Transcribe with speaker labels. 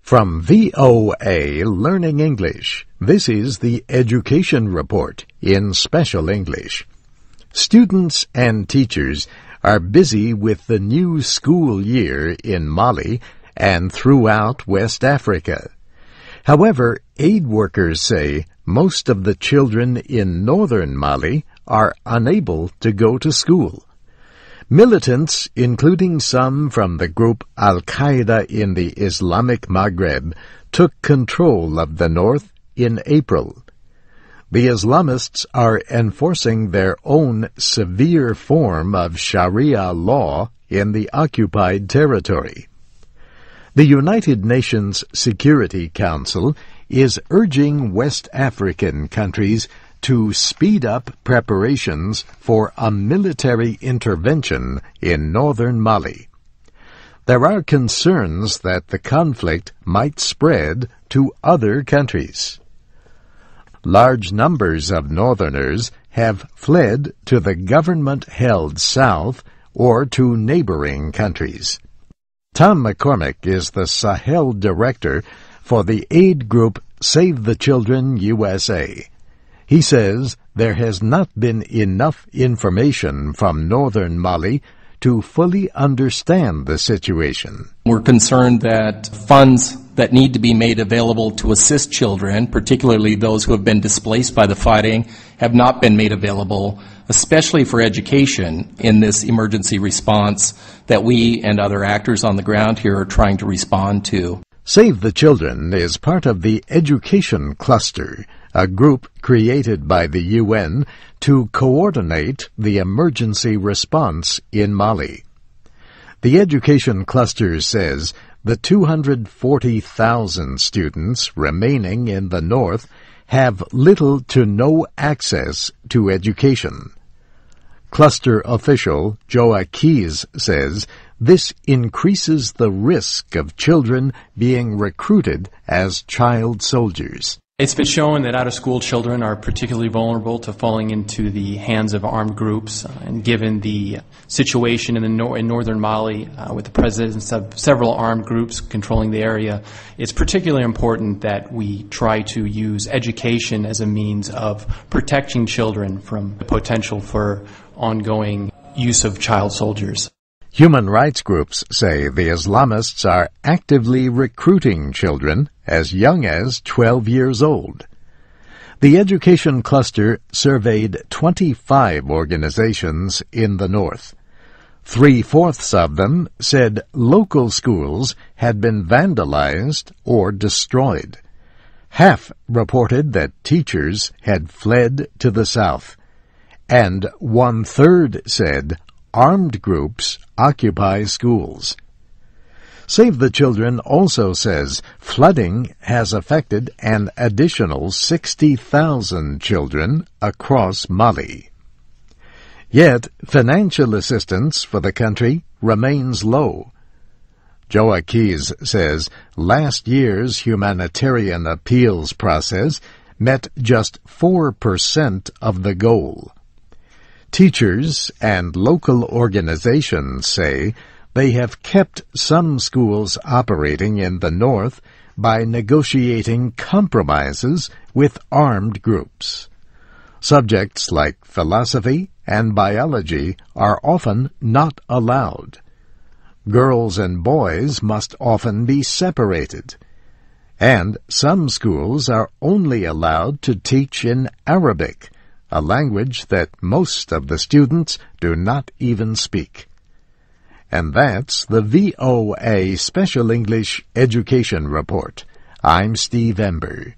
Speaker 1: From VOA Learning English, this is the Education Report in Special English. Students and teachers are busy with the new school year in Mali and throughout West Africa. However, aid workers say most of the children in northern Mali are unable to go to school. Militants, including some from the group Al-Qaeda in the Islamic Maghreb, took control of the north in April. The Islamists are enforcing their own severe form of Sharia law in the occupied territory. The United Nations Security Council is urging West African countries to speed up preparations for a military intervention in northern Mali. There are concerns that the conflict might spread to other countries. Large numbers of northerners have fled to the government-held south or to neighboring countries. Tom McCormick is the Sahel director for the aid group Save the Children USA. He says there has not been enough information from northern Mali to fully understand the situation.
Speaker 2: We're concerned that funds that need to be made available to assist children, particularly those who have been displaced by the fighting, have not been made available, especially for education in this emergency response that we and other actors on the ground here are trying to respond to.
Speaker 1: Save the Children is part of the Education Cluster, a group created by the UN to coordinate the emergency response in Mali. The Education Cluster says the 240,000 students remaining in the north have little to no access to education. Cluster official Joa Keys says this increases the risk of children being recruited as child soldiers.
Speaker 3: It's been shown that out-of-school children are particularly vulnerable to falling into the hands of armed groups, and given the situation in northern Mali with the presence of several armed groups controlling the area, it's particularly important that we try to use education as a means of protecting children from the potential for ongoing use of child soldiers.
Speaker 1: Human rights groups say the Islamists are actively recruiting children as young as 12 years old. The Education Cluster surveyed 25 organizations in the north. 3/4 of them said local schools had been vandalized or destroyed. Half reported that teachers had fled to the south, and 1/3 said armed groups occupy schools. Save the Children also says flooding has affected an additional 60,000 children across Mali. Yet, financial assistance for the country remains low. Joa Keys says last year's humanitarian appeals process met just 4% of the goal. Teachers and local organizations say they have kept some schools operating in the north by negotiating compromises with armed groups. Subjects like philosophy and biology are often not allowed. Girls and boys must often be separated. And some schools are only allowed to teach in Arabic, a language that most of the students do not even speak. And that's the VOA Special English Education Report. I'm Steve Ember.